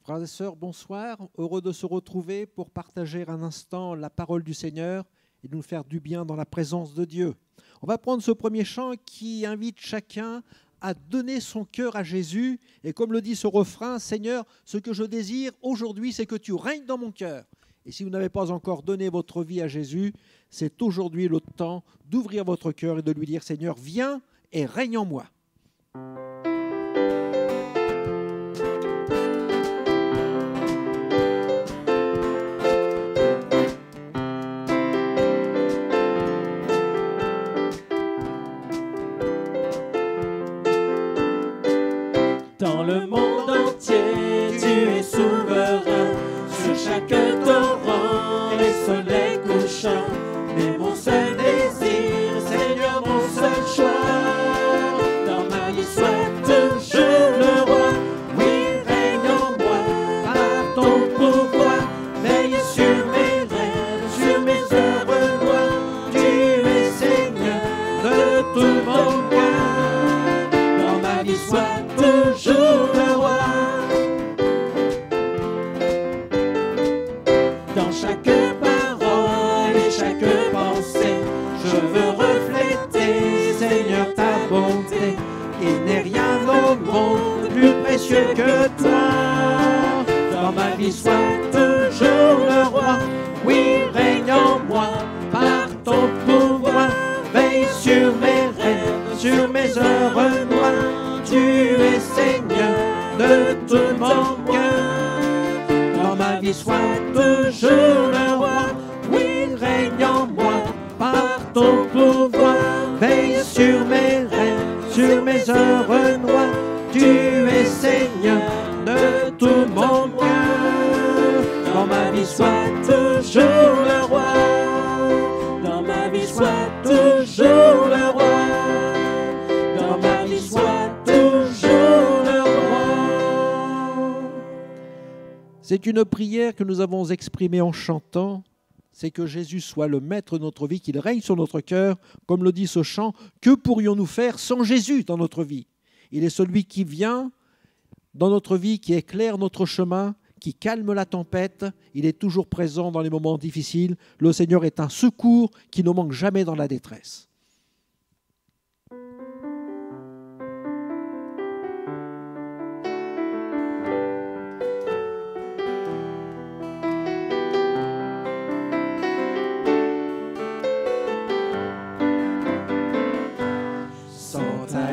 Frères et sœurs, bonsoir. Heureux de se retrouver pour partager un instant la parole du Seigneur et de nous faire du bien dans la présence de Dieu. On va prendre ce premier chant qui invite chacun à donner son cœur à Jésus. Et comme le dit ce refrain, Seigneur, ce que je désire aujourd'hui, c'est que tu règnes dans mon cœur. Et si vous n'avez pas encore donné votre vie à Jésus, c'est aujourd'hui le temps d'ouvrir votre cœur et de lui dire, Seigneur, viens et règne en moi. Dans le monde entier, tu es souverain, sur chaque torrent et soleil couchant. Mais mon seul désir, Seigneur, mon seul choix, dans ma vie sois toujours le roi. Oui, règne en moi, par ton pouvoir, veille sur mes rêves, sur mes œuvres noires. Tu es Seigneur de tout mon cœur, dans ma vie sois toujours le roi. Dans chaque parole et chaque pensée, je veux refléter, Seigneur, ta bonté. Il n'est rien au monde plus précieux que toi. Dans ma vie, sois toujours le roi. Oui, règne en moi par ton pouvoir. Veille sur mes rêves, sur mes heures noires. Tu es Seigneur de tout mon cœur. Dans ma vie, sois toujours le roi. Oui, règne en moi par ton pouvoir. Veille sur mes rêves, sur mes heures noires. Tu es Seigneur de tout mon cœur. Dans ma vie, sois toujours le roi. Dans ma vie, sois toujours le roi. Dans ma vie, sois toujours le roi. C'est une prière que nous avons exprimée en chantant. C'est que Jésus soit le maître de notre vie, qu'il règne sur notre cœur. Comme le dit ce chant, que pourrions-nous faire sans Jésus dans notre vie? Il est celui qui vient dans notre vie, qui éclaire notre chemin, qui calme la tempête. Il est toujours présent dans les moments difficiles. Le Seigneur est un secours qui ne manque jamais dans la détresse.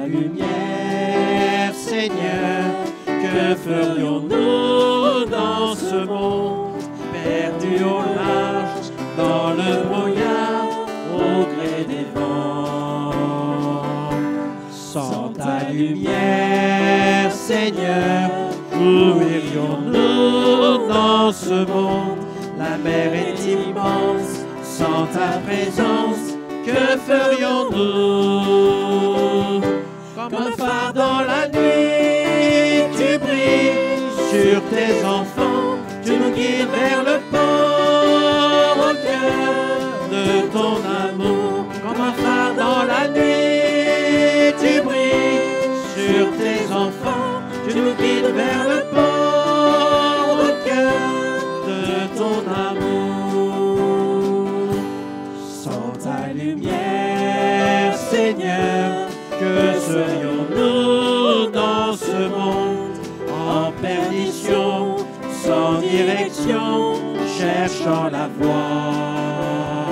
Lumière, Seigneur, que ferions-nous dans ce monde, perdu au large, dans le brouillard, au gré des vents? Sans ta lumière, Seigneur, où irions-nous dans ce monde? La mer est immense, sans ta présence, que ferions-nous? Comme un phare dans la nuit, tu brilles sur tes enfants, tu nous guides vers le port, au cœur de ton amour. Comme un phare dans la nuit, tu brilles sur tes enfants, tu nous guides vers le port, au cœur de ton amour. Sans ta lumière, Seigneur, que serions-nous dans ce monde, en perdition, sans direction, cherchant la voie?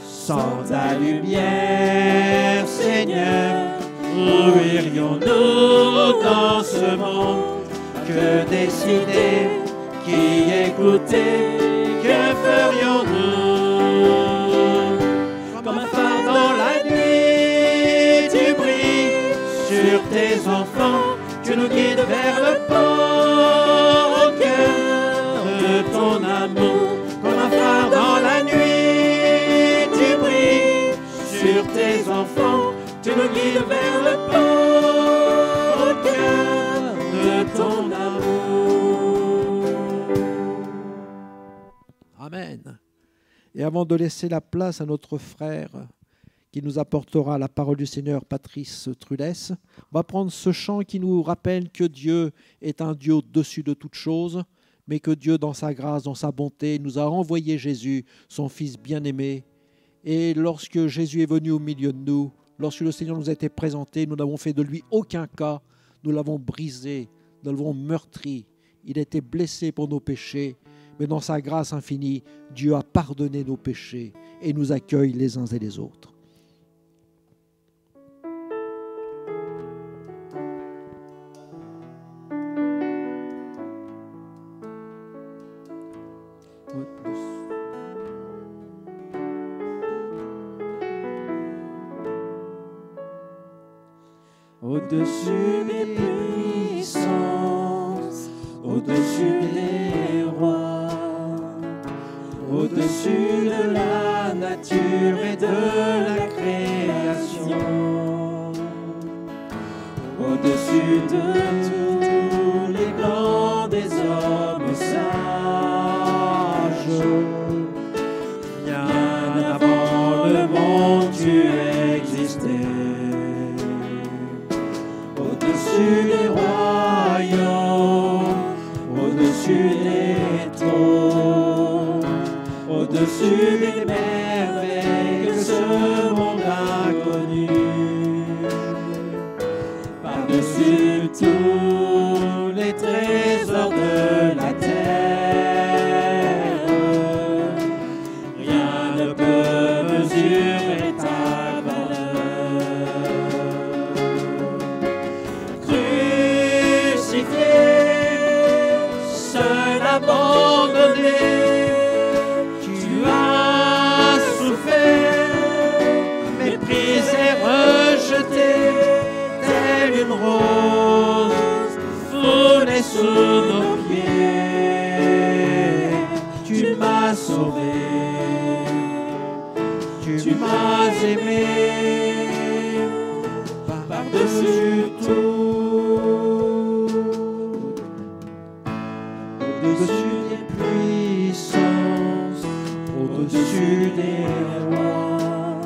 Sans ta lumière, Seigneur, où irions-nous dans ce monde? Que décider, qui écouter, que ferions-nous? Comme un phare dans la nuit, tu brilles sur tes enfants, tu nous guides vers le port, au cœur de ton amour. Comme un phare dans la nuit, tu brilles sur tes enfants, tu nous guides vers le port, au cœur de ton amour. Amen. Et avant de laisser la place à notre frère qui nous apportera la parole du Seigneur, Patrice Trudès. On va prendre ce chant qui nous rappelle que Dieu est un Dieu au-dessus de toutes choses, mais que Dieu, dans sa grâce, dans sa bonté, nous a envoyé Jésus, son Fils bien-aimé. Et lorsque Jésus est venu au milieu de nous, lorsque le Seigneur nous a été présenté, nous n'avons fait de lui aucun cas, nous l'avons brisé, nous l'avons meurtri. Il a été blessé pour nos péchés, mais dans sa grâce infinie, Dieu a pardonné nos péchés et nous accueille les uns et les autres. Au-dessus des puissances, au-dessus des rois, au-dessus de la nature et de la création, au-dessus de tous les plans des hommes sages, bien avant le monde tu existais. Au-dessus des royaumes, au-dessus des trônes, au-dessus des merveilles que ce monde a connues, par-dessus tous les trésors de la terre, rien ne peut mesurer ta abandonné, tu as souffert, méprisé, rejeté, telle une rose foulée sous nos pieds. Tu m'as sauvé, tu m'as aimé, par-dessus tout. Au-dessus des puissances, au-dessus des rois,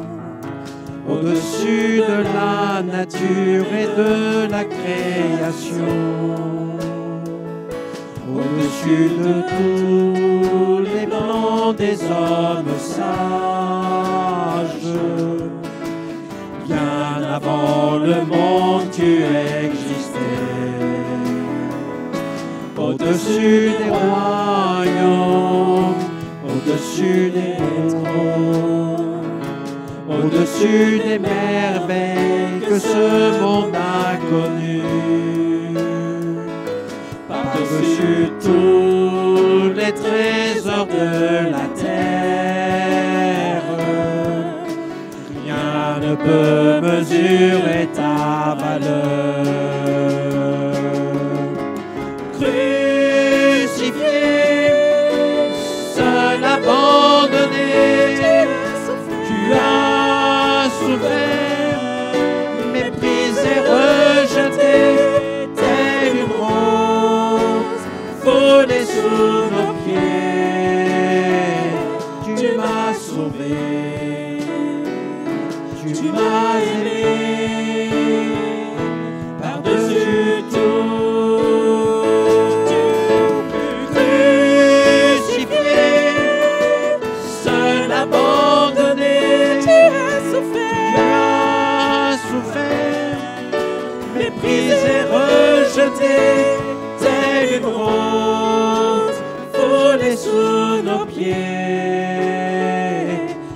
au-dessus de la nature et de la création, au-dessus de tous les plans des hommes sages, bien avant le monde tu existais. Au-dessus des royaumes, au-dessus des trônes, au-dessus des merveilles que ce monde a connues, par-dessus tous les trésors de la terre, rien ne peut mesurer ta valeur. Crucifié, seul abandonné, tu as souffert, méprisé, rejeté, telle une rose foulée sous nos pieds. Tu m'as sauvé, tu m'as aimé, par-dessus tout. Méprisé, rejeté, telle une rose foulée sous nos pieds.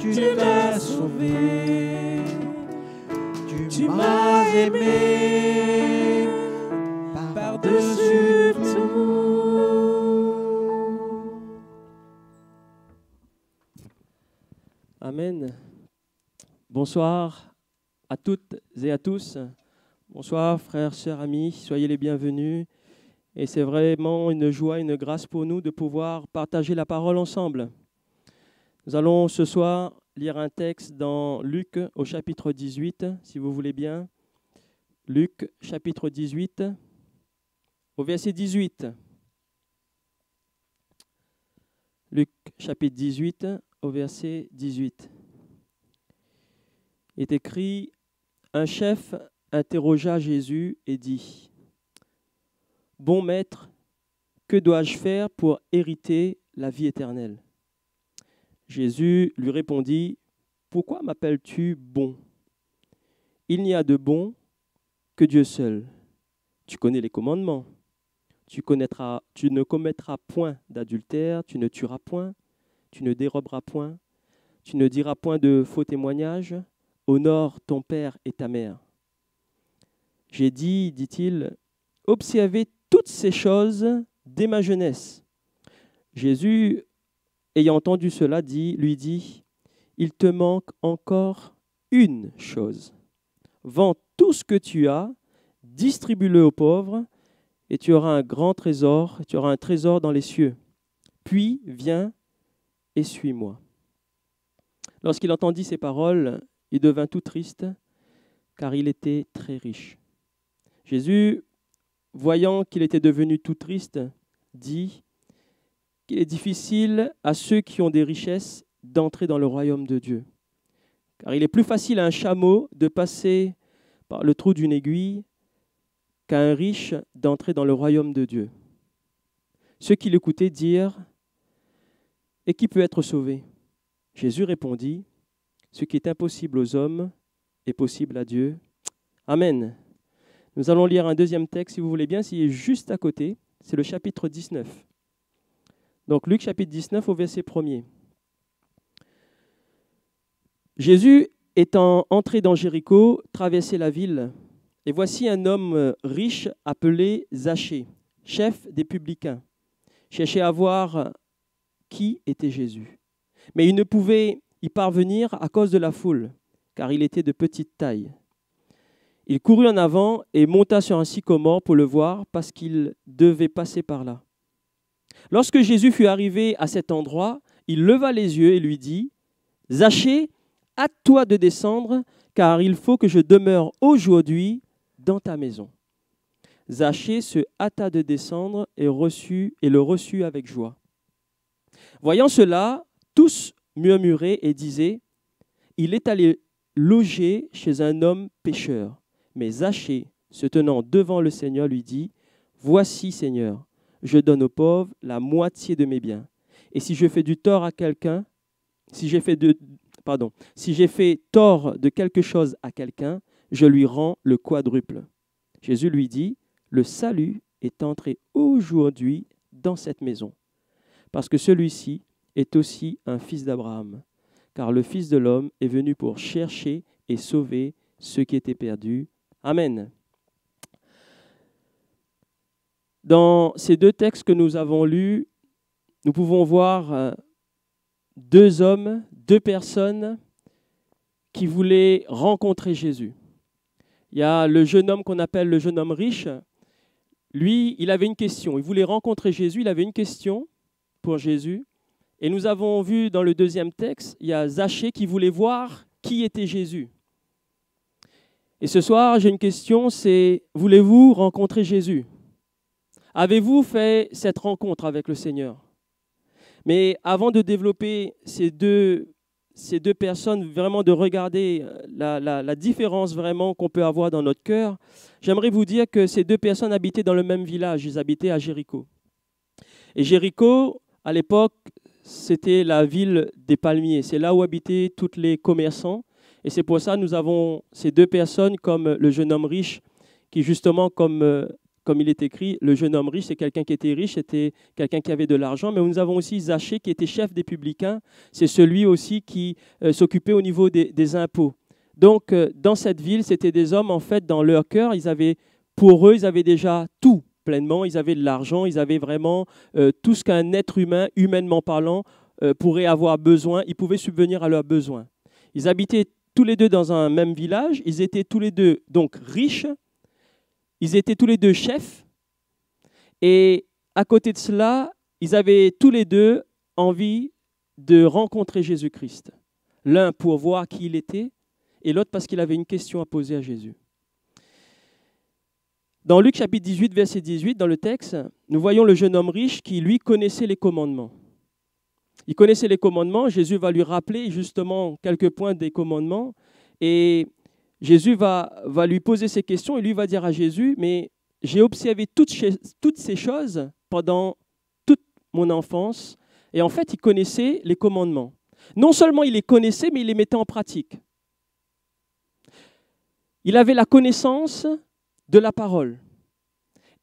Tu m'as sauvé, tu m'as aimé, par-dessus tout. Amen. Bonsoir à toutes et à tous. Bonsoir frères, sœurs, amis, soyez les bienvenus. Et c'est vraiment une joie, une grâce pour nous de pouvoir partager la parole ensemble. Nous allons ce soir lire un texte dans Luc au chapitre 18, si vous voulez bien. Luc chapitre 18, au verset 18. Luc chapitre 18, au verset 18. est écrit, un chef interrogea Jésus et dit, « Bon maître, que dois-je faire pour hériter la vie éternelle ?» Jésus lui répondit, « Pourquoi m'appelles-tu bon? Il n'y a de bon que Dieu seul. Tu connais les commandements. Tu ne commettras point d'adultère, tu ne tueras point, tu ne déroberas point, tu ne diras point de faux témoignages, honore ton père et ta mère. » J'ai dit, dit-il, « Observez toutes ces choses dès ma jeunesse. » Jésus, ayant entendu cela, lui dit, « Il te manque encore une chose. Vends tout ce que tu as, distribue-le aux pauvres, et tu auras un grand trésor, tu auras un trésor dans les cieux. Puis viens et suis-moi. » Lorsqu'il entendit ces paroles, il devint tout triste, car il était très riche. Jésus, voyant qu'il était devenu tout triste, dit qu'il est difficile à ceux qui ont des richesses d'entrer dans le royaume de Dieu. Car il est plus facile à un chameau de passer par le trou d'une aiguille qu'à un riche d'entrer dans le royaume de Dieu. Ceux qui l'écoutaient dirent, « Et qui peut être sauvé ?» Jésus répondit, « Ce qui est impossible aux hommes est possible à Dieu. » Amen. Nous allons lire un deuxième texte, si vous voulez bien, s'il est juste à côté. C'est le chapitre 19. Donc Luc chapitre 19 au verset 1er. Jésus étant entré dans Jéricho, traversait la ville, et voici un homme riche appelé Zachée, chef des publicains, cherchait à voir qui était Jésus. Mais il ne pouvait y parvenir à cause de la foule, car il était de petite taille. Il courut en avant et monta sur un sycomore pour le voir, parce qu'il devait passer par là. Lorsque Jésus fut arrivé à cet endroit, il leva les yeux et lui dit, « Zachée, hâte-toi de descendre, car il faut que je demeure aujourd'hui dans ta maison. » Zachée se hâta de descendre et le reçut avec joie. Voyant cela, tous murmuraient et disaient, « Il est allé loger chez un homme pécheur. » Mais Zachée, se tenant devant le Seigneur, lui dit, « Voici, Seigneur, je donne aux pauvres la moitié de mes biens. Et si je fais du tort à quelqu'un, si j'ai fait tort de quelque chose à quelqu'un, je lui rends le quadruple. » Jésus lui dit, « Le salut est entré aujourd'hui dans cette maison, parce que celui-ci est aussi un fils d'Abraham, car le Fils de l'homme est venu pour chercher et sauver ceux qui étaient perdus. » Amen. Dans ces deux textes que nous avons lus, nous pouvons voir deux hommes, deux personnes qui voulaient rencontrer Jésus. Il y a le jeune homme qu'on appelle le jeune homme riche. Lui, il avait une question. Il voulait rencontrer Jésus. Il avait une question pour Jésus. Et nous avons vu dans le deuxième texte, il y a Zachée qui voulait voir qui était Jésus. Et ce soir, j'ai une question, c'est, voulez-vous rencontrer Jésus? Avez-vous fait cette rencontre avec le Seigneur? Mais avant de développer ces deux personnes, vraiment de regarder la différence vraiment qu'on peut avoir dans notre cœur, j'aimerais vous dire que ces deux personnes habitaient dans le même village, ils habitaient à Jéricho. Et Jéricho, à l'époque, c'était la ville des palmiers, c'est là où habitaient tous les commerçants. Et c'est pour ça que nous avons ces deux personnes comme le jeune homme riche, qui justement, comme il est écrit, le jeune homme riche, c'est quelqu'un qui était riche, c'était quelqu'un qui avait de l'argent. Mais nous avons aussi Zachée, qui était chef des publicains. C'est celui aussi qui s'occupait au niveau des impôts. Donc, dans cette ville, c'était des hommes, en fait, dans leur cœur, pour eux, ils avaient déjà tout pleinement. Ils avaient de l'argent, ils avaient vraiment tout ce qu'un être humain, humainement parlant, pourrait avoir besoin. Ils pouvaient subvenir à leurs besoins. Ils habitaient tous les deux dans un même village. Ils étaient tous les deux donc riches. Ils étaient tous les deux chefs. Et à côté de cela, ils avaient tous les deux envie de rencontrer Jésus-Christ. L'un pour voir qui il était et l'autre parce qu'il avait une question à poser à Jésus. Dans Luc chapitre 18, verset 18, dans le texte, nous voyons le jeune homme riche qui, lui, connaissait les commandements. Il connaissait les commandements, Jésus va lui rappeler justement quelques points des commandements. Et Jésus va lui poser ces questions et lui va dire à Jésus, mais j'ai observé toutes ces choses pendant toute mon enfance. Et en fait, il connaissait les commandements. Non seulement il les connaissait, mais il les mettait en pratique. Il avait la connaissance de la parole.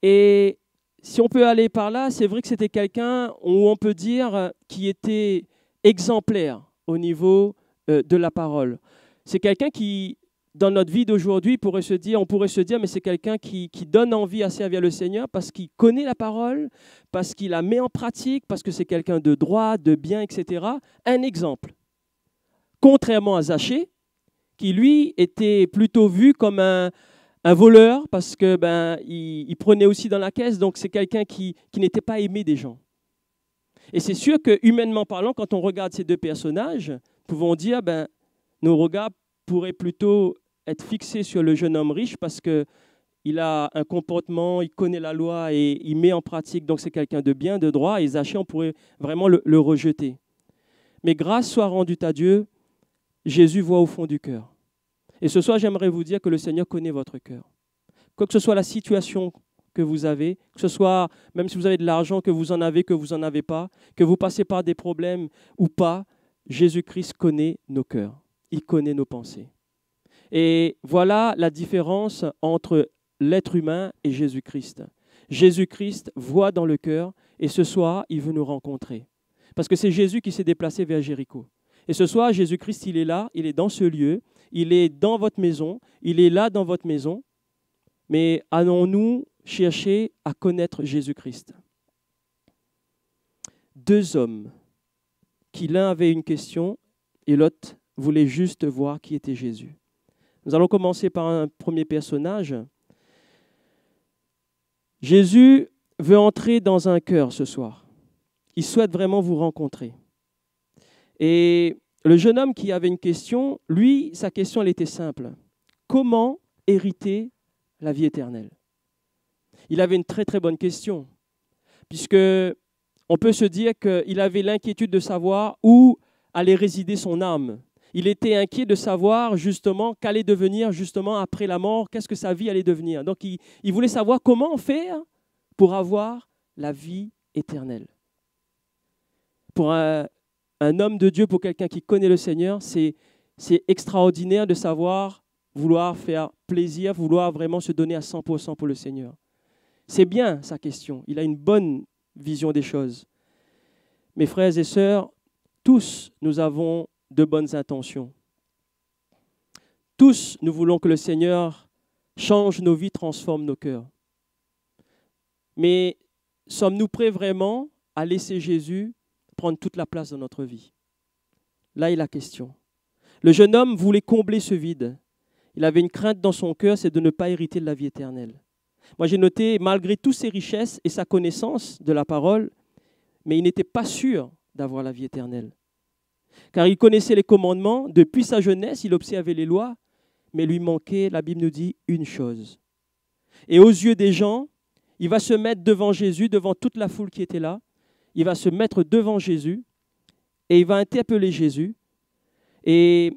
Et si on peut aller par là, c'est vrai que c'était quelqu'un où on peut dire qui était exemplaire au niveau de la parole. C'est quelqu'un qui, dans notre vie d'aujourd'hui, on pourrait se dire, mais c'est quelqu'un qui donne envie à servir le Seigneur parce qu'il connaît la parole, parce qu'il la met en pratique, parce que c'est quelqu'un de droit, de bien, etc. Un exemple. Contrairement à Zachée, qui lui était plutôt vu comme un voleur parce que il prenait aussi dans la caisse, donc c'est quelqu'un qui n'était pas aimé des gens. Et c'est sûr que humainement parlant, quand on regarde ces deux personnages, nous pouvons dire nos regards pourraient plutôt être fixés sur le jeune homme riche parce qu'il a un comportement, il connaît la loi et il met en pratique, donc c'est quelqu'un de bien, de droit, et Zachée, on pourrait vraiment le rejeter. Mais grâce soit rendue à Dieu, Jésus voit au fond du cœur. Et ce soir, j'aimerais vous dire que le Seigneur connaît votre cœur. Quoi que ce soit la situation que vous avez, que ce soit, même si vous avez de l'argent, que vous en avez, que vous n'en avez pas, que vous passez par des problèmes ou pas, Jésus-Christ connaît nos cœurs. Il connaît nos pensées. Et voilà la différence entre l'être humain et Jésus-Christ. Jésus-Christ voit dans le cœur et ce soir, il veut nous rencontrer. Parce que c'est Jésus qui s'est déplacé vers Jéricho. Et ce soir, Jésus-Christ, il est là, il est dans ce lieu, il est dans votre maison, il est là dans votre maison. Mais allons-nous chercher à connaître Jésus-Christ? Deux hommes, qui l'un avait une question et l'autre voulait juste voir qui était Jésus. Nous allons commencer par un premier personnage. Jésus veut entrer dans un cœur ce soir. Il souhaite vraiment vous rencontrer. Et le jeune homme qui avait une question, lui, sa question, elle était simple. Comment hériter la vie éternelle? Il avait une très très bonne question, puisque on peut se dire qu'il avait l'inquiétude de savoir où allait résider son âme. Il était inquiet de savoir justement qu'allait devenir justement après la mort, qu'est-ce que sa vie allait devenir. Donc il voulait savoir comment faire pour avoir la vie éternelle. Pour un homme de Dieu, pour quelqu'un qui connaît le Seigneur, c'est extraordinaire de savoir vouloir faire plaisir, vouloir vraiment se donner à 100% pour le Seigneur. C'est bien sa question, il a une bonne vision des choses. Mes frères et sœurs, tous nous avons de bonnes intentions. Tous nous voulons que le Seigneur change nos vies, transforme nos cœurs. Mais sommes-nous prêts vraiment à laisser Jésus prendre toute la place dans notre vie? Là est la question. Le jeune homme voulait combler ce vide. Il avait une crainte dans son cœur, c'est de ne pas hériter de la vie éternelle. Moi, j'ai noté, malgré toutes ses richesses et sa connaissance de la parole, mais il n'était pas sûr d'avoir la vie éternelle. Car il connaissait les commandements, depuis sa jeunesse, il observait les lois, mais lui manquait, la Bible nous dit, une chose. Et aux yeux des gens, il va se mettre devant Jésus, devant toute la foule qui était là, il va se mettre devant Jésus et il va interpeller Jésus. Et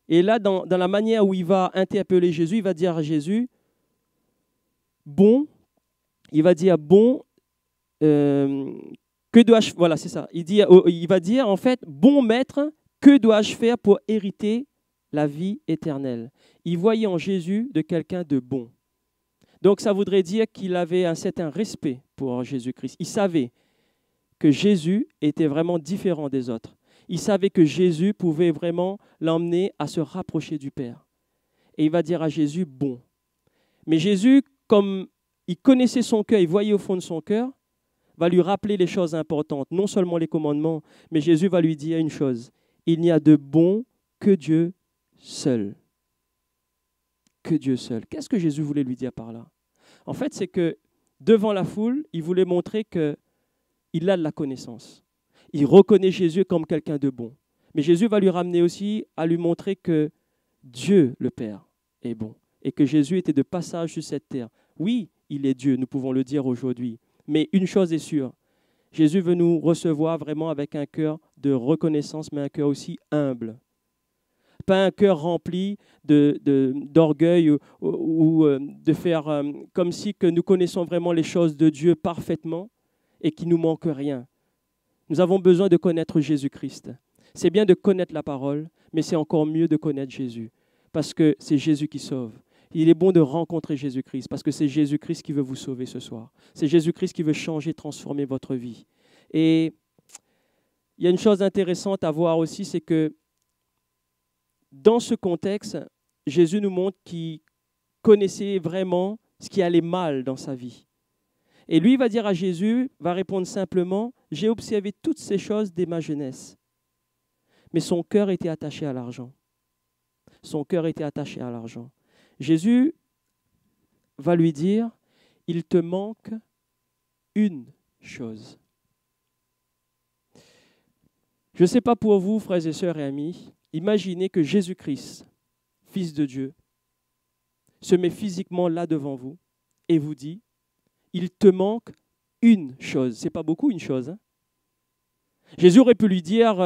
là, dans la manière où il va interpeller Jésus, il va dire à Jésus, bon, il va dire, bon, que dois-je, voilà, c'est ça. Il va dire, en fait, bon maître, que dois-je faire pour hériter la vie éternelle? Il voyait en Jésus de quelqu'un de bon. Donc, ça voudrait dire qu'il avait un certain respect pour Jésus-Christ. Il savait que Jésus était vraiment différent des autres. Il savait que Jésus pouvait vraiment l'emmener à se rapprocher du Père. Et il va dire à Jésus, bon. Mais Jésus, comme il connaissait son cœur, il voyait au fond de son cœur, va lui rappeler les choses importantes, non seulement les commandements, mais Jésus va lui dire une chose, il n'y a de bon que Dieu seul. Que Dieu seul. Qu'est-ce que Jésus voulait lui dire par là? En fait, c'est que devant la foule, il voulait montrer qu'il a de la connaissance. Il reconnaît Jésus comme quelqu'un de bon. Mais Jésus va lui ramener aussi à lui montrer que Dieu, le Père, est bon. Et que Jésus était de passage sur cette terre. Oui, il est Dieu, nous pouvons le dire aujourd'hui. Mais une chose est sûre, Jésus veut nous recevoir vraiment avec un cœur de reconnaissance, mais un cœur aussi humble. pas un cœur rempli d'orgueil ou de faire comme si que nous connaissons vraiment les choses de Dieu parfaitement et qu'il ne nous manque rien. Nous avons besoin de connaître Jésus-Christ. C'est bien de connaître la parole, mais c'est encore mieux de connaître Jésus, parce que c'est Jésus qui sauve. Il est bon de rencontrer Jésus-Christ, parce que c'est Jésus-Christ qui veut vous sauver ce soir. C'est Jésus-Christ qui veut changer, transformer votre vie. Et il y a une chose intéressante à voir aussi, c'est que dans ce contexte, Jésus nous montre qu'il connaissait vraiment ce qui allait mal dans sa vie. Et lui va dire à Jésus, va répondre simplement, « J'ai observé toutes ces choses dès ma jeunesse. » Mais son cœur était attaché à l'argent. Son cœur était attaché à l'argent. Jésus va lui dire, « Il te manque une chose. » Je ne sais pas pour vous, frères et sœurs et amis, imaginez que Jésus-Christ, Fils de Dieu, se met physiquement là devant vous et vous dit, il te manque une chose. Ce n'est pas beaucoup une chose. Hein? Jésus aurait pu lui dire,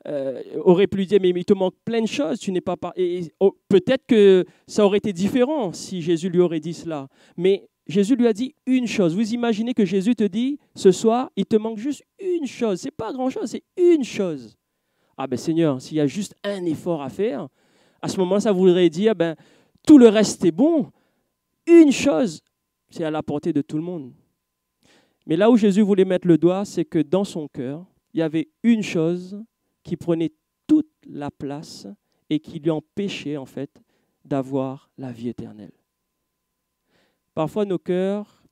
mais il te manque plein de choses. Tu n'es pas peut-être que ça aurait été différent si Jésus lui aurait dit cela. Mais Jésus lui a dit une chose. Vous imaginez que Jésus te dit, ce soir, il te manque juste une chose. Ce n'est pas grand-chose, c'est une chose. Ah ben Seigneur, s'il y a juste un effort à faire, à ce moment-là, ça voudrait dire, tout le reste est bon. Une chose, c'est à la portée de tout le monde. Mais là où Jésus voulait mettre le doigt, c'est que dans son cœur, il y avait une chose qui prenait toute la place et qui lui empêchait en fait d'avoir la vie éternelle. Parfois, nos cœurs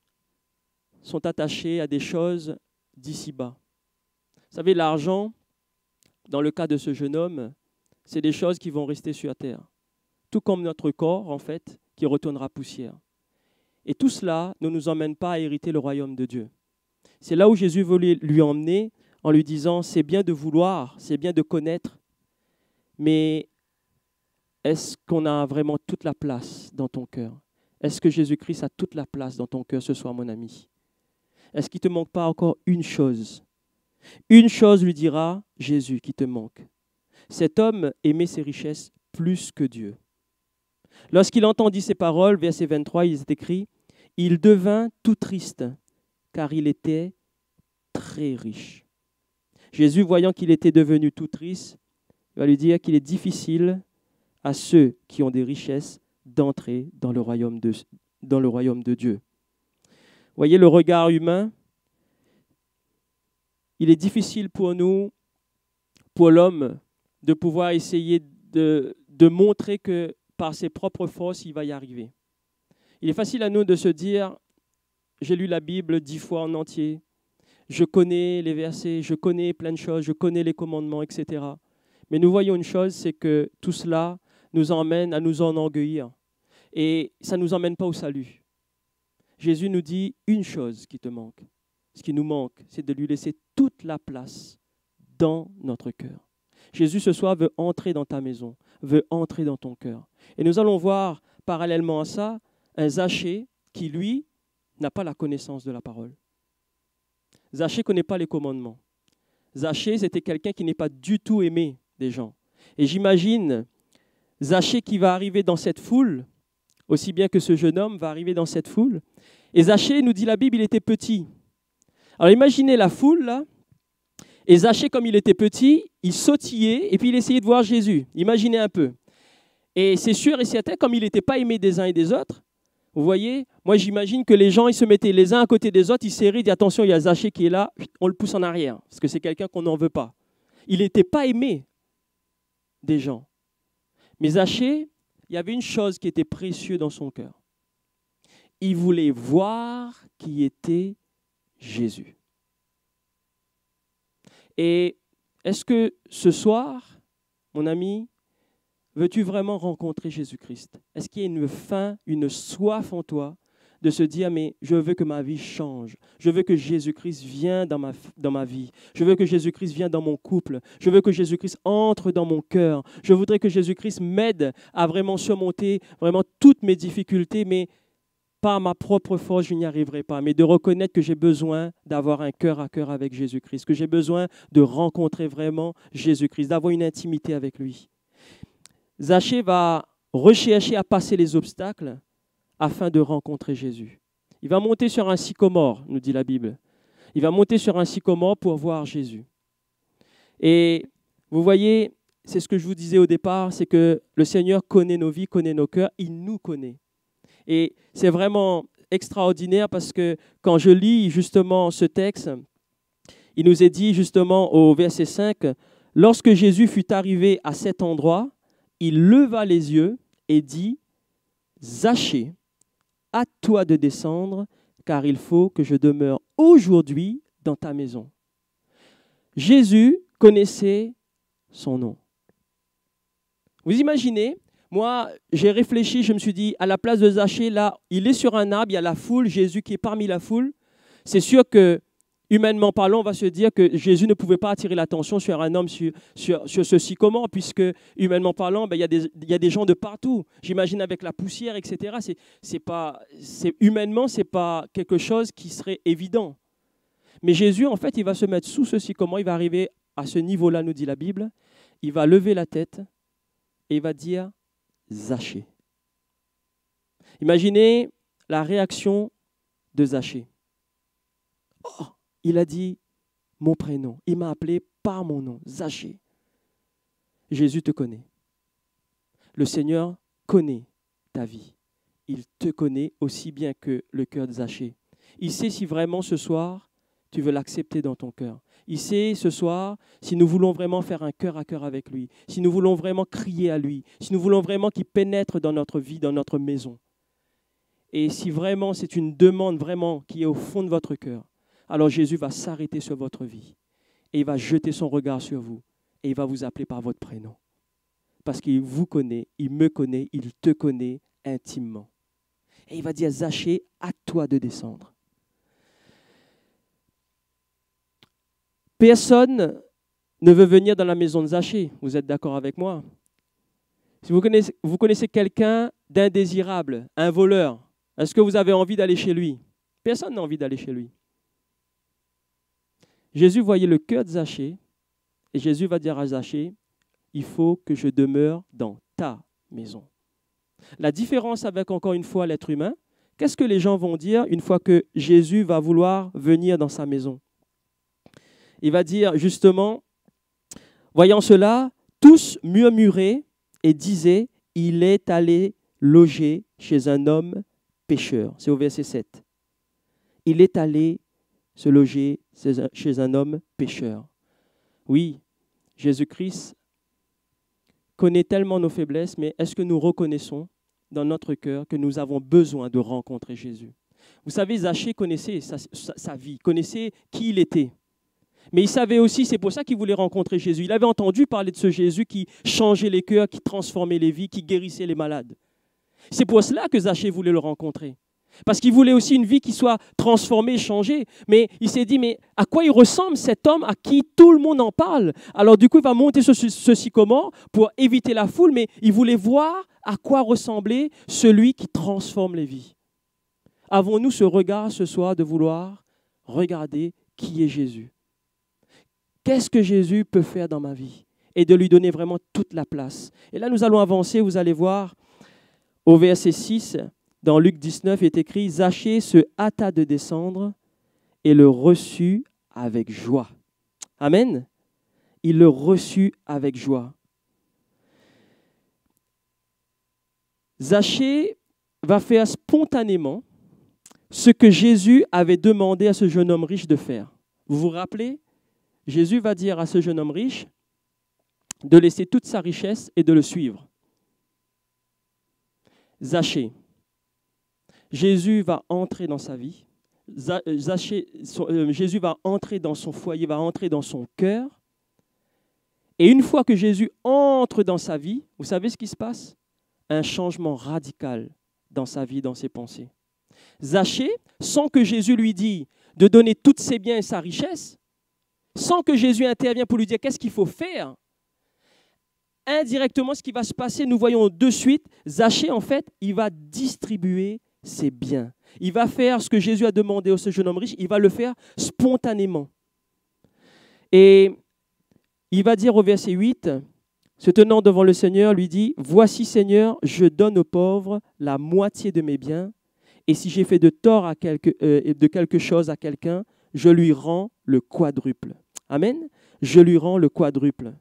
sont attachés à des choses d'ici-bas. Vous savez, l'argent, dans le cas de ce jeune homme, c'est des choses qui vont rester sur la terre. Tout comme notre corps, en fait, qui retournera poussière. Et tout cela ne nous emmène pas à hériter le royaume de Dieu. C'est là où Jésus voulait lui emmener en lui disant, c'est bien de vouloir, c'est bien de connaître, mais est-ce qu'on a vraiment toute la place dans ton cœur? Est-ce que Jésus-Christ a toute la place dans ton cœur ce soir, mon ami? Est-ce qu'il ne te manque pas encore une chose? Une chose lui dira Jésus qui te manque. Cet homme aimait ses richesses plus que Dieu. Lorsqu'il entendit ces paroles, verset 23, il est écrit, « Il devint tout triste, car il était très riche. » Jésus, voyant qu'il était devenu tout triste, va lui dire qu'il est difficile à ceux qui ont des richesses d'entrer dans le royaume de Dieu. Voyez le regard humain. Il est difficile pour nous, pour l'homme, de pouvoir essayer de montrer que par ses propres forces, il va y arriver. Il est facile à nous de se dire, j'ai lu la Bible 10 fois en entier, je connais les versets, je connais plein de choses, je connais les commandements, etc. Mais nous voyons une chose, c'est que tout cela nous emmène à nous enorgueillir. Et ça ne nous emmène pas au salut. Jésus nous dit une chose qui te manque. Ce qui nous manque, c'est de lui laisser toute la place dans notre cœur. Jésus, ce soir, veut entrer dans ta maison, veut entrer dans ton cœur. Et nous allons voir, parallèlement à ça, un Zachée qui, lui, n'a pas la connaissance de la parole. Zachée ne connaît pas les commandements. Zachée, c'était quelqu'un qui n'est pas du tout aimé des gens. Et j'imagine Zachée qui va arriver dans cette foule, aussi bien que ce jeune homme va arriver dans cette foule. Et Zachée, nous dit la Bible, il était petit. Alors imaginez la foule, là. Et Zachée, comme il était petit, il sautillait et puis il essayait de voir Jésus. Imaginez un peu. Et c'est sûr et certain, comme il n'était pas aimé des uns et des autres, vous voyez, moi j'imagine que les gens, ils se mettaient les uns à côté des autres, ils serraient, ils disaient attention, il y a Zachée qui est là, on le pousse en arrière, parce que c'est quelqu'un qu'on n'en veut pas. Il n'était pas aimé des gens. Mais Zachée, il y avait une chose qui était précieuse dans son cœur. Il voulait voir qui était Jésus. Et est-ce que ce soir, mon ami, veux-tu vraiment rencontrer Jésus-Christ? Est-ce qu'il y a une faim, une soif en toi de se dire, mais je veux que ma vie change. Je veux que Jésus-Christ vienne dans ma vie. Je veux que Jésus-Christ vienne dans mon couple. Je veux que Jésus-Christ entre dans mon cœur. Je voudrais que Jésus-Christ m'aide à vraiment surmonter vraiment toutes mes difficultés, mais par ma propre force, je n'y arriverai pas. Mais de reconnaître que j'ai besoin d'avoir un cœur à cœur avec Jésus-Christ, que j'ai besoin de rencontrer vraiment Jésus-Christ, d'avoir une intimité avec lui. Zachée va rechercher à passer les obstacles afin de rencontrer Jésus. Il va monter sur un sycomore, nous dit la Bible. Il va monter sur un sycomore pour voir Jésus. Et vous voyez, c'est ce que je vous disais au départ, c'est que le Seigneur connaît nos vies, connaît nos cœurs, il nous connaît. Et c'est vraiment extraordinaire parce que quand je lis justement ce texte, il nous est dit justement au verset 5, « Lorsque Jésus fut arrivé à cet endroit, il leva les yeux et dit, « Zachée, à toi de descendre, car il faut que je demeure aujourd'hui dans ta maison. » Jésus connaissait son nom. Vous imaginez, moi, j'ai réfléchi, je me suis dit, à la place de Zachée, là, il est sur un arbre, il y a la foule, Jésus qui est parmi la foule. C'est sûr que, humainement parlant, on va se dire que Jésus ne pouvait pas attirer l'attention sur un homme sur ce sycomore, puisque, humainement parlant, il y a des gens de partout. J'imagine avec la poussière, etc. Humainement, ce n'est pas quelque chose qui serait évident. Mais Jésus, en fait, il va se mettre sous ce sycomore, il va arriver à ce niveau-là, nous dit la Bible. Il va lever la tête et il va dire « Zachée ». Imaginez la réaction de Zachée. Oh, il a dit mon prénom. Il m'a appelé par mon nom, Zachée. Jésus te connaît. Le Seigneur connaît ta vie. Il te connaît aussi bien que le cœur de Zachée. Il sait si vraiment ce soir, tu veux l'accepter dans ton cœur. Il sait ce soir si nous voulons vraiment faire un cœur à cœur avec lui, si nous voulons vraiment crier à lui, si nous voulons vraiment qu'il pénètre dans notre vie, dans notre maison. Et si vraiment c'est une demande vraiment qui est au fond de votre cœur, alors Jésus va s'arrêter sur votre vie et il va jeter son regard sur vous et il va vous appeler par votre prénom. Parce qu'il vous connaît, il me connaît, il te connaît intimement. Et il va dire, Zachée, à toi de descendre. Personne ne veut venir dans la maison de Zachée. Vous êtes d'accord avec moi? Si vous connaissez quelqu'un d'indésirable, un voleur, est-ce que vous avez envie d'aller chez lui? Personne n'a envie d'aller chez lui. Jésus voyait le cœur de Zachée et Jésus va dire à Zachée, il faut que je demeure dans ta maison. La différence avec, encore une fois, l'être humain, qu'est-ce que les gens vont dire une fois que Jésus va vouloir venir dans sa maison? Il va dire justement, voyant cela, tous murmuraient et disaient, il est allé loger chez un homme pécheur. C'est au verset 7. Il est allé se loger chez un homme pécheur. Oui, Jésus-Christ connaît tellement nos faiblesses, mais est-ce que nous reconnaissons dans notre cœur que nous avons besoin de rencontrer Jésus? Vous savez, Zachée connaissait sa vie, connaissait qui il était. Mais il savait aussi, c'est pour ça qu'il voulait rencontrer Jésus. Il avait entendu parler de ce Jésus qui changeait les cœurs, qui transformait les vies, qui guérissait les malades. C'est pour cela que Zachée voulait le rencontrer. Parce qu'il voulait aussi une vie qui soit transformée, changée. Mais il s'est dit, mais à quoi il ressemble cet homme à qui tout le monde en parle? Alors du coup, il va monter sur ce sycomore pour éviter la foule, mais il voulait voir à quoi ressemblait celui qui transforme les vies. Avons-nous ce regard ce soir de vouloir regarder qui est Jésus? Qu'est-ce que Jésus peut faire dans ma vie? Et de lui donner vraiment toute la place. Et là, nous allons avancer, vous allez voir, au verset 6, dans Luc 19, il est écrit « Zachée se hâta de descendre et le reçut avec joie. » Amen. Il le reçut avec joie. Zachée va faire spontanément ce que Jésus avait demandé à ce jeune homme riche de faire. Vous vous rappelez? Jésus va dire à ce jeune homme riche de laisser toute sa richesse et de le suivre. Zachée. Jésus va entrer dans sa vie. Jésus va entrer dans son foyer, va entrer dans son cœur. Et une fois que Jésus entre dans sa vie, vous savez ce qui se passe? Un changement radical dans sa vie, dans ses pensées. Zachée, sans que Jésus lui dise de donner tous ses biens et sa richesse, sans que Jésus intervienne pour lui dire qu'est-ce qu'il faut faire, indirectement, ce qui va se passer, nous voyons de suite, Zachée, en fait, il va distribuer ses biens. Il va faire ce que Jésus a demandé à ce jeune homme riche, il va le faire spontanément. Et il va dire au verset 8, se tenant devant le Seigneur, lui dit, « Voici, Seigneur, je donne aux pauvres la moitié de mes biens, et si j'ai fait de tort de quelque chose à quelqu'un, je lui rends le quadruple. » Amen. Je lui rends le quadruple.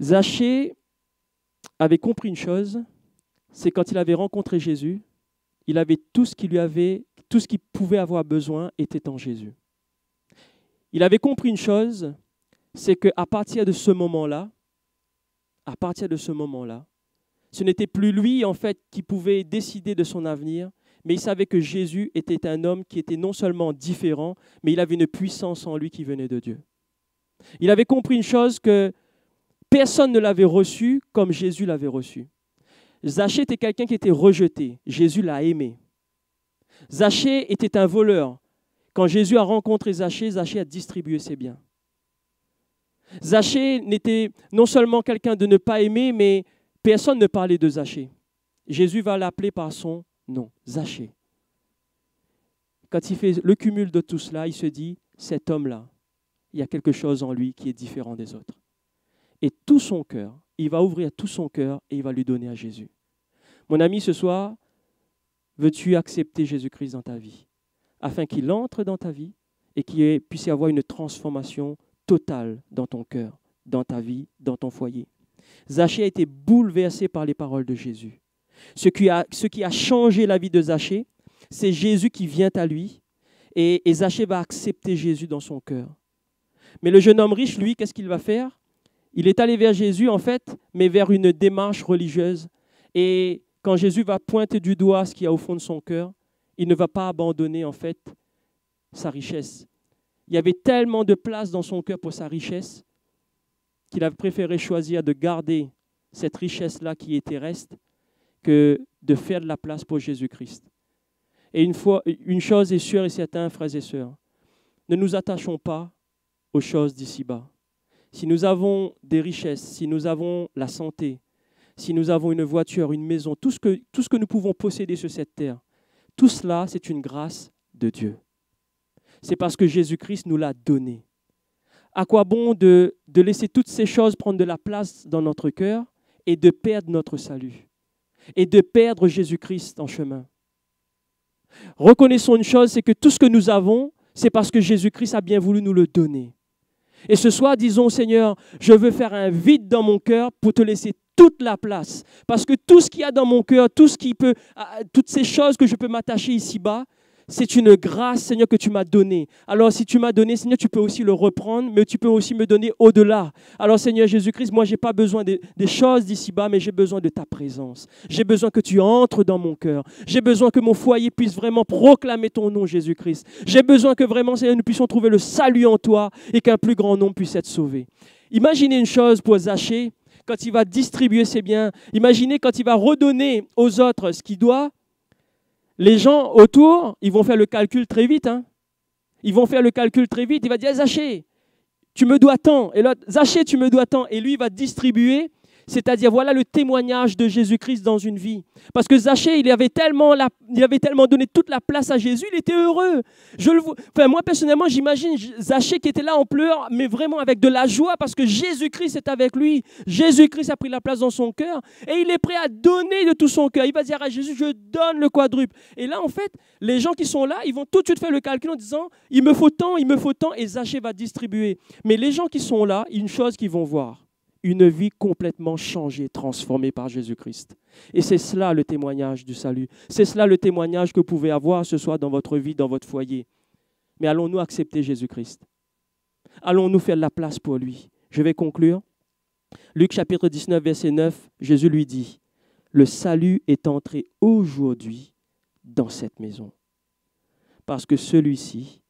Zachée avait compris une chose, c'est quand il avait rencontré Jésus, il avait tout ce qu'il pouvait avoir besoin était en Jésus. Il avait compris une chose, c'est qu'à partir de ce moment-là, ce n'était plus lui en fait qui pouvait décider de son avenir, mais il savait que Jésus était un homme qui était non seulement différent, mais il avait une puissance en lui qui venait de Dieu. Il avait compris une chose que personne ne l'avait reçu comme Jésus l'avait reçu. Zachée était quelqu'un qui était rejeté. Jésus l'a aimé. Zachée était un voleur. Quand Jésus a rencontré Zachée, Zachée a distribué ses biens. Zachée n'était non seulement quelqu'un de ne pas aimer, mais personne ne parlait de Zachée. Jésus va l'appeler par son nom, Zachée. Quand il fait le cumul de tout cela, il se dit, cet homme-là, il y a quelque chose en lui qui est différent des autres. Et tout son cœur, il va ouvrir tout son cœur et il va lui donner à Jésus. Mon ami, ce soir, veux-tu accepter Jésus-Christ dans ta vie afin qu'il entre dans ta vie et qu'il puisse y avoir une transformation totale dans ton cœur, dans ta vie, dans ton foyer. Zachée a été bouleversé par les paroles de Jésus. Ce qui a changé la vie de Zachée, c'est Jésus qui vient à lui et Zachée va accepter Jésus dans son cœur. Mais le jeune homme riche, lui, qu'est-ce qu'il va faire? Il est allé vers Jésus, en fait, mais vers une démarche religieuse. Et quand Jésus va pointer du doigt ce qu'il y a au fond de son cœur, il ne va pas abandonner, en fait, sa richesse. Il y avait tellement de place dans son cœur pour sa richesse qu'il a préféré choisir de garder cette richesse-là qui est terrestre que de faire de la place pour Jésus-Christ. Et une chose est sûre et certaine, frères et sœurs, ne nous attachons pas aux choses d'ici-bas. Si nous avons des richesses, si nous avons la santé, si nous avons une voiture, une maison, tout ce que nous pouvons posséder sur cette terre, tout cela, c'est une grâce de Dieu. C'est parce que Jésus-Christ nous l'a donné. À quoi bon de laisser toutes ces choses prendre de la place dans notre cœur et de perdre notre salut et de perdre Jésus-Christ en chemin? Reconnaissons une chose, c'est que tout ce que nous avons, c'est parce que Jésus-Christ a bien voulu nous le donner. Et ce soir, disons, Seigneur, je veux faire un vide dans mon cœur pour te laisser toute la place. Parce que tout ce qu'il y a dans mon cœur, toutes ces choses que je peux m'attacher ici-bas, c'est une grâce, Seigneur, que tu m'as donnée. Alors, si tu m'as donné, Seigneur, tu peux aussi le reprendre, mais tu peux aussi me donner au-delà. Alors, Seigneur Jésus-Christ, moi, je n'ai pas besoin des choses d'ici-bas, mais j'ai besoin de ta présence. J'ai besoin que tu entres dans mon cœur. J'ai besoin que mon foyer puisse vraiment proclamer ton nom, Jésus-Christ. J'ai besoin que vraiment, Seigneur, nous puissions trouver le salut en toi et qu'un plus grand nombre puisse être sauvé. Imaginez une chose pour Zachée, quand il va distribuer ses biens. Imaginez quand il va redonner aux autres ce qu'il doit. Les gens autour, ils vont faire le calcul très vite. Ils vont faire le calcul très vite. Il va dire, Zachée, tu me dois tant. Et l'autre, Zachée, tu me dois tant. Et lui, il va distribuer. C'est-à-dire, voilà le témoignage de Jésus-Christ dans une vie. Parce que Zachée, il avait tellement donné toute la place à Jésus, il était heureux. Moi, personnellement, j'imagine Zachée qui était là en pleurs, mais vraiment avec de la joie parce que Jésus-Christ est avec lui. Jésus-Christ a pris la place dans son cœur et il est prêt à donner de tout son cœur. Il va dire à Jésus, je donne le quadruple. Et là, en fait, les gens qui sont là, ils vont tout de suite faire le calcul en disant, il me faut tant, et Zachée va distribuer. Mais les gens qui sont là, une chose qu'ils vont voir, une vie complètement changée, transformée par Jésus-Christ. Et c'est cela le témoignage du salut. C'est cela le témoignage que vous pouvez avoir ce soir dans votre vie, dans votre foyer. Mais allons-nous accepter Jésus-Christ? Allons-nous faire de la place pour lui? Je vais conclure. Luc chapitre 19, verset 9, Jésus lui dit, « Le salut est entré aujourd'hui dans cette maison, parce que celui-ci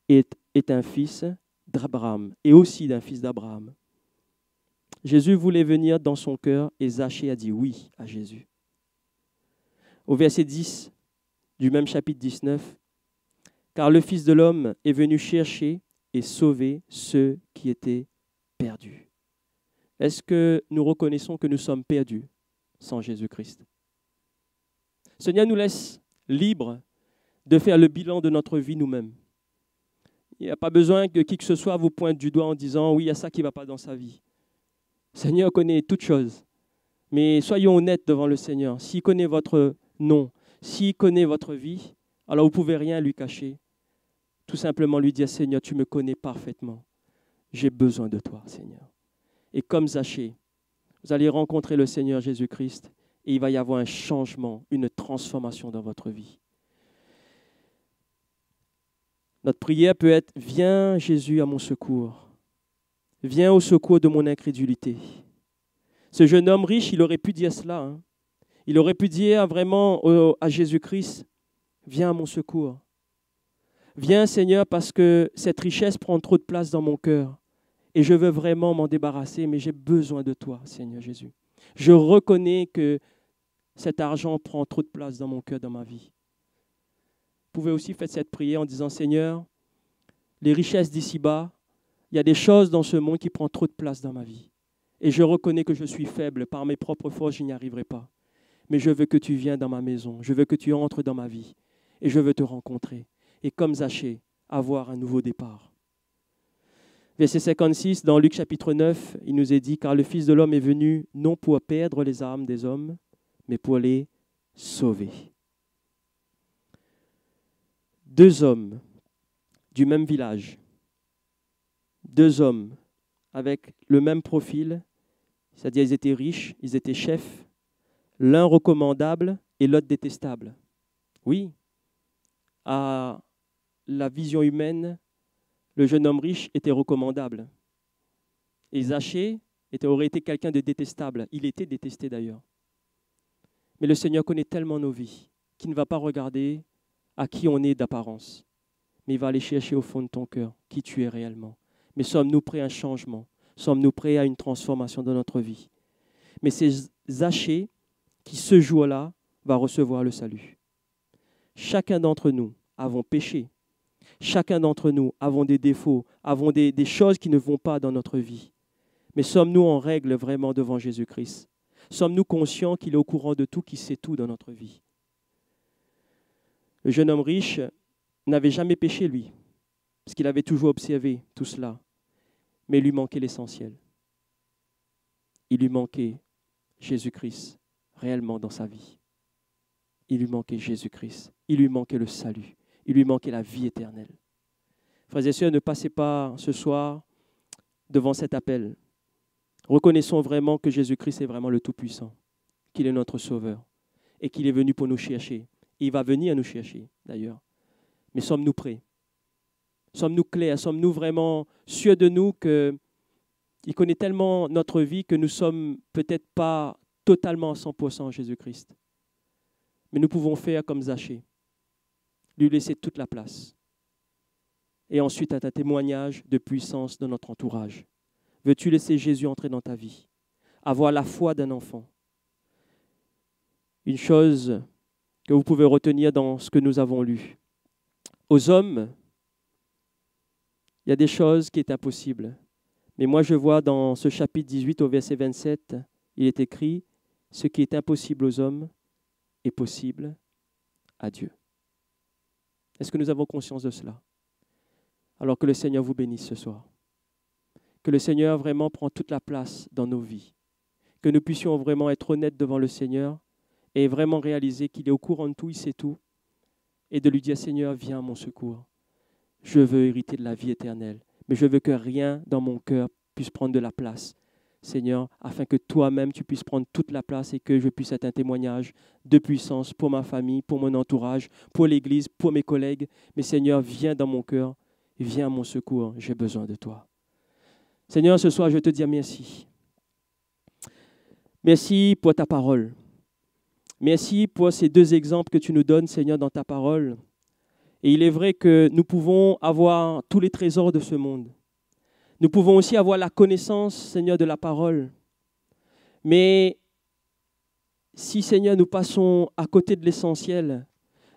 est un fils d'Abraham, et aussi d'un fils d'Abraham. » Jésus voulait venir dans son cœur et Zachée a dit oui à Jésus. Au verset 10 du même chapitre 19, « Car le Fils de l'homme est venu chercher et sauver ceux qui étaient perdus. » Est-ce que nous reconnaissons que nous sommes perdus sans Jésus-Christ? Seigneur nous laisse libres de faire le bilan de notre vie nous-mêmes. Il n'y a pas besoin que qui que ce soit vous pointe du doigt en disant « oui, il y a ça qui ne va pas dans sa vie ». Le Seigneur connaît toutes choses. Mais soyons honnêtes devant le Seigneur. S'il connaît votre nom, s'il connaît votre vie, alors vous ne pouvez rien lui cacher. Tout simplement lui dire « Seigneur, tu me connais parfaitement. J'ai besoin de toi, Seigneur. » Et comme Zachée, vous allez rencontrer le Seigneur Jésus-Christ et il va y avoir un changement, une transformation dans votre vie. Notre prière peut être « Viens Jésus à mon secours. Viens au secours de mon incrédulité. » Ce jeune homme riche, il aurait pu dire cela. Hein. Il aurait pu dire vraiment à Jésus-Christ « Viens à mon secours. Viens Seigneur parce que cette richesse prend trop de place dans mon cœur. Et je veux vraiment m'en débarrasser, mais j'ai besoin de toi, Seigneur Jésus. Je reconnais que cet argent prend trop de place dans mon cœur, dans ma vie. Vous pouvez aussi faire cette prière en disant, Seigneur, les richesses d'ici-bas, il y a des choses dans ce monde qui prennent trop de place dans ma vie. Et je reconnais que je suis faible. Par mes propres forces, je n'y arriverai pas. Mais je veux que tu viennes dans ma maison. Je veux que tu entres dans ma vie. Et je veux te rencontrer. Et comme Zachée, avoir un nouveau départ. Verset 56, dans Luc chapitre 9, il nous est dit, car le Fils de l'homme est venu non pour perdre les âmes des hommes, mais pour les sauver. Deux hommes du même village, deux hommes avec le même profil, c'est-à-dire ils étaient riches, ils étaient chefs, l'un recommandable et l'autre détestable. Oui, à la vision humaine, le jeune homme riche était recommandable. Et Zachée aurait été quelqu'un de détestable. Il était détesté d'ailleurs. Mais le Seigneur connaît tellement nos vies qu'il ne va pas regarder à qui on est d'apparence. Mais il va aller chercher au fond de ton cœur qui tu es réellement. Mais sommes-nous prêts à un changement? Sommes-nous prêts à une transformation de notre vie? Mais c'est Zachée qui, ce jour-là, va recevoir le salut. Chacun d'entre nous avons péché. Chacun d'entre nous avons des défauts, avons des choses qui ne vont pas dans notre vie. Mais sommes-nous en règle vraiment devant Jésus-Christ? Sommes-nous conscients qu'il est au courant de tout, qu'il sait tout dans notre vie? Le jeune homme riche n'avait jamais péché, lui, parce qu'il avait toujours observé tout cela. Mais il lui manquait l'essentiel. Il lui manquait Jésus-Christ réellement dans sa vie. Il lui manquait Jésus-Christ. Il lui manquait le salut. Il lui manquait la vie éternelle. Frères et sœurs, ne passez pas ce soir devant cet appel. Reconnaissons vraiment que Jésus-Christ est vraiment le Tout-Puissant, qu'il est notre Sauveur et qu'il est venu pour nous chercher. Et il va venir nous chercher, d'ailleurs. Mais sommes-nous prêts? Sommes-nous clairs? Sommes-nous vraiment sûrs de nous qu'il connaît tellement notre vie que nous ne sommes peut-être pas totalement à 100% en Jésus-Christ? Mais nous pouvons faire comme Zachée. Lui laisser toute la place. Et ensuite, à un témoignage de puissance de notre entourage. Veux-tu laisser Jésus entrer dans ta vie? Avoir la foi d'un enfant. Une chose que vous pouvez retenir dans ce que nous avons lu. Aux hommes, il y a des choses qui sont impossibles. Mais moi, je vois dans ce chapitre 18 au verset 27, il est écrit « Ce qui est impossible aux hommes est possible à Dieu ». Est-ce que nous avons conscience de cela? Alors que le Seigneur vous bénisse ce soir. Que le Seigneur vraiment prend toute la place dans nos vies. Que nous puissions vraiment être honnêtes devant le Seigneur et vraiment réaliser qu'il est au courant de tout, il sait tout. Et de lui dire, Seigneur, viens à mon secours. Je veux hériter de la vie éternelle. Mais je veux que rien dans mon cœur puisse prendre de la place. Seigneur, afin que toi-même tu puisses prendre toute la place et que je puisse être un témoignage de puissance pour ma famille, pour mon entourage, pour l'Église, pour mes collègues. Mais Seigneur, viens dans mon cœur, viens à mon secours, j'ai besoin de toi. Seigneur, ce soir, je te dis merci. Merci pour ta parole. Merci pour ces deux exemples que tu nous donnes, Seigneur, dans ta parole. Et il est vrai que nous pouvons avoir tous les trésors de ce monde. Nous pouvons aussi avoir la connaissance, Seigneur, de la parole. Mais si, Seigneur, nous passons à côté de l'essentiel,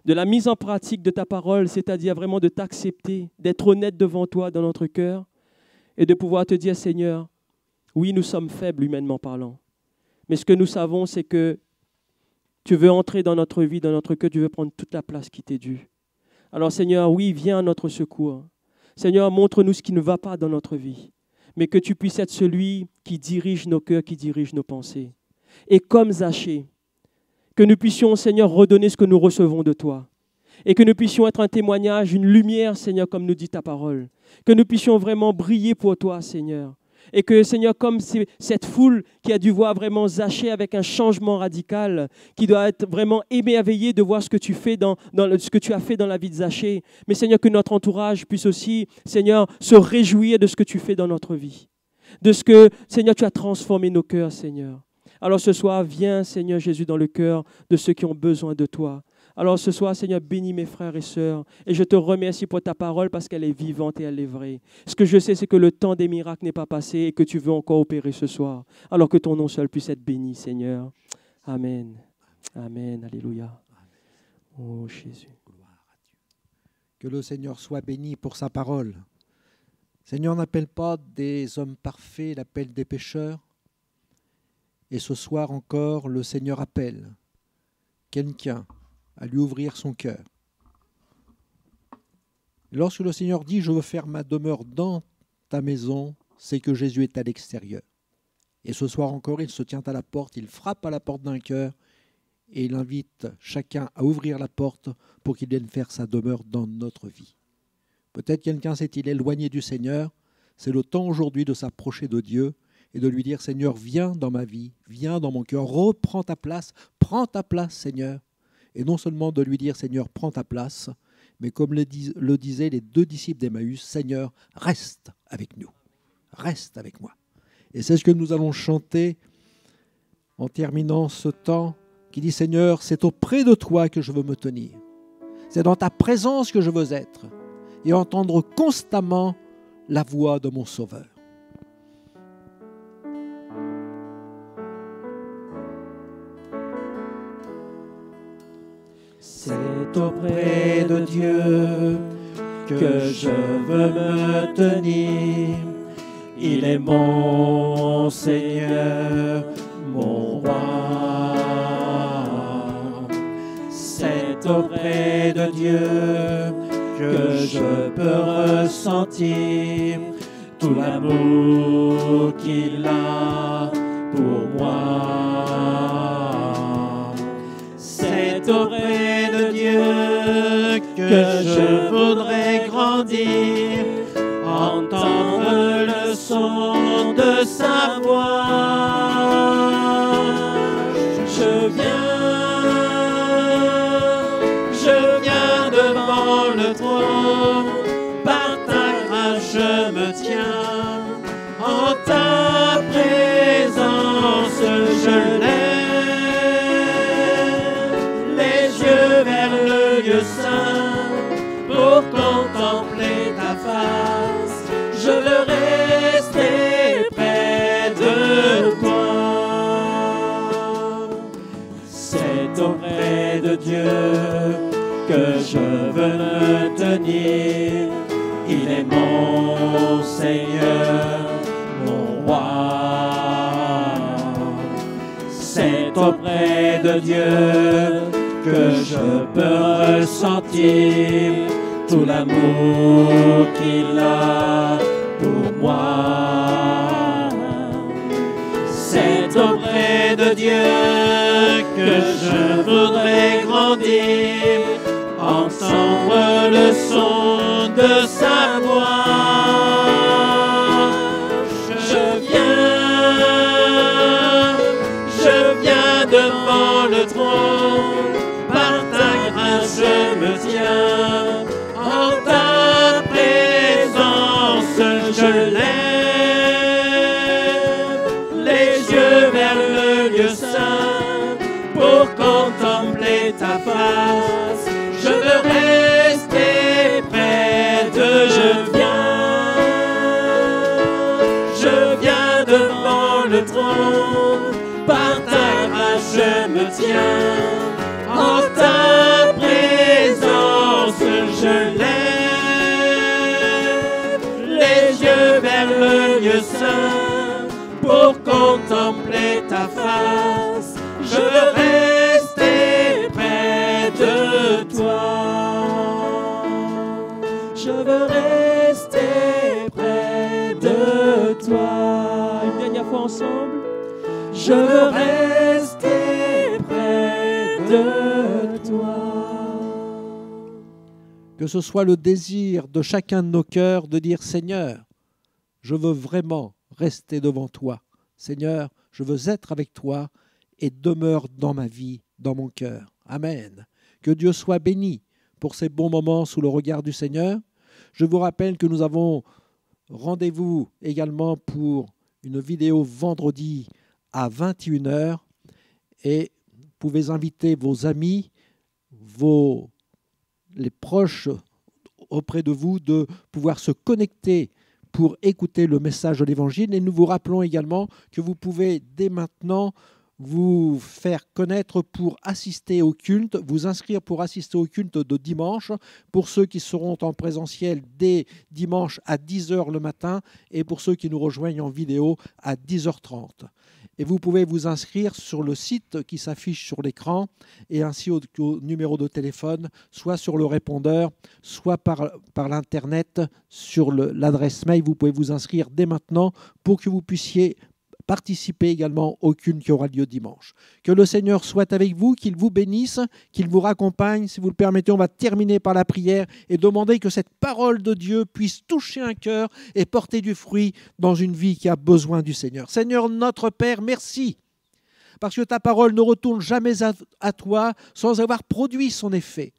de la mise en pratique de ta parole, c'est-à-dire vraiment de t'accepter, d'être honnête devant toi dans notre cœur et de pouvoir te dire, Seigneur, oui, nous sommes faibles humainement parlant. Mais ce que nous savons, c'est que tu veux entrer dans notre vie, dans notre cœur, tu veux prendre toute la place qui t'est due. Alors, Seigneur, oui, viens à notre secours. Seigneur, montre-nous ce qui ne va pas dans notre vie, mais que tu puisses être celui qui dirige nos cœurs, qui dirige nos pensées. Et comme Zachée, que nous puissions, Seigneur, redonner ce que nous recevons de toi. Et que nous puissions être un témoignage, une lumière, Seigneur, comme nous dit ta parole. Que nous puissions vraiment briller pour toi, Seigneur. Et que, Seigneur, comme cette foule qui a dû voir vraiment Zachée avec un changement radical, qui doit être vraiment émerveillée de voir ce que tu fais ce que tu as fait dans la vie de Zachée. Mais, Seigneur, que notre entourage puisse aussi, Seigneur, se réjouir de ce que tu fais dans notre vie. De ce que, Seigneur, tu as transformé nos cœurs, Seigneur. Alors ce soir, viens, Seigneur Jésus, dans le cœur de ceux qui ont besoin de toi. Alors ce soir, Seigneur, bénis mes frères et sœurs. Et je te remercie pour ta parole parce qu'elle est vivante et elle est vraie. Ce que je sais, c'est que le temps des miracles n'est pas passé et que tu veux encore opérer ce soir. Alors que ton nom seul puisse être béni, Seigneur. Amen. Amen. Alléluia. Oh Jésus. Que le Seigneur soit béni pour sa parole. Le Seigneur n'appelle pas des hommes parfaits, il appelle des pécheurs. Et ce soir encore, le Seigneur appelle quelqu'un à lui ouvrir son cœur. Lorsque le Seigneur dit « Je veux faire ma demeure dans ta maison », c'est que Jésus est à l'extérieur. Et ce soir encore, il se tient à la porte, il frappe à la porte d'un cœur et il invite chacun à ouvrir la porte pour qu'il vienne faire sa demeure dans notre vie. Peut-être quelqu'un s'est-il éloigné du Seigneur. C'est le temps aujourd'hui de s'approcher de Dieu et de lui dire « Seigneur, viens dans ma vie, viens dans mon cœur, reprends ta place, prends ta place, Seigneur ». Et non seulement de lui dire « Seigneur, prends ta place », mais comme le disaient les deux disciples d'Emmaüs, « Seigneur, reste avec nous, reste avec moi ». Et c'est ce que nous allons chanter en terminant ce temps qui dit « Seigneur, c'est auprès de toi que je veux me tenir. C'est dans ta présence que je veux être et entendre constamment la voix de mon Sauveur. » C'est auprès de Dieu que je veux me tenir. Il est mon Seigneur, mon roi. C'est auprès de Dieu que je peux ressentir tout l'amour qu'il a pour moi. C'est auprès de Dieu que je voudrais grandir, entendre le son de sa voix. Je viens devant le trône, par ta grâce je me tiens, en ta présence je lève saint pour contempler ta face. Je veux rester près de toi. C'est auprès de Dieu que je veux me tenir. Il est mon Seigneur, mon roi. C'est auprès de Dieu que je peux ressentir tout l'amour qu'il a pour moi. C'est auprès de Dieu que je voudrais grandir, entendre le son de sa voix. Je viens devant le trône, je me tiens, en ta présence je lève les yeux vers le lieu saint pour contempler ta face. Je veux rester près de je viens devant le trône, par ta grâce je me tiens, en ta présence je lève les yeux vers le lieu saint pour contempler ta face. Je veux rester près de toi. Je veux rester toi. Une dernière fois ensemble. Je veux rester près de toi. Que ce soit le désir de chacun de nos cœurs de dire « Seigneur, je veux vraiment rester devant toi. Seigneur, je veux être avec toi et demeure dans ma vie, dans mon cœur. » Amen. Que Dieu soit béni pour ces bons moments sous le regard du Seigneur. Je vous rappelle que nous avons rendez-vous également pour une vidéo vendredi à 21h et vous pouvez inviter vos amis, les proches auprès de vous de pouvoir se connecter pour écouter le message de l'Évangile. Et nous vous rappelons également que vous pouvez dès maintenant vous faire connaître pour assister au culte, vous inscrire pour assister au culte de dimanche, pour ceux qui seront en présentiel dès dimanche à 10h le matin et pour ceux qui nous rejoignent en vidéo à 10h30. Et vous pouvez vous inscrire sur le site qui s'affiche sur l'écran et ainsi au numéro de téléphone, soit sur le répondeur, soit par l'Internet, sur l'adresse mail. Vous pouvez vous inscrire dès maintenant pour que vous puissiez participer également au culte qui aura lieu dimanche. Que le Seigneur soit avec vous, qu'il vous bénisse, qu'il vous raccompagne. Si vous le permettez, on va terminer par la prière et demander que cette parole de Dieu puisse toucher un cœur et porter du fruit dans une vie qui a besoin du Seigneur. Seigneur notre Père, merci, parce que ta parole ne retourne jamais à toi sans avoir produit son effet.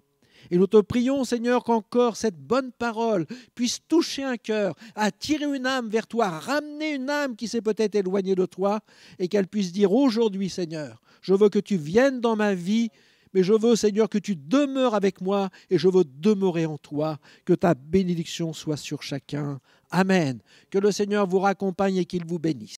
Et nous te prions, Seigneur, qu'encore cette bonne parole puisse toucher un cœur, attirer une âme vers toi, ramener une âme qui s'est peut-être éloignée de toi, et qu'elle puisse dire aujourd'hui, Seigneur, je veux que tu viennes dans ma vie, mais je veux, Seigneur, que tu demeures avec moi, et je veux demeurer en toi, que ta bénédiction soit sur chacun. Amen. Que le Seigneur vous raccompagne et qu'il vous bénisse.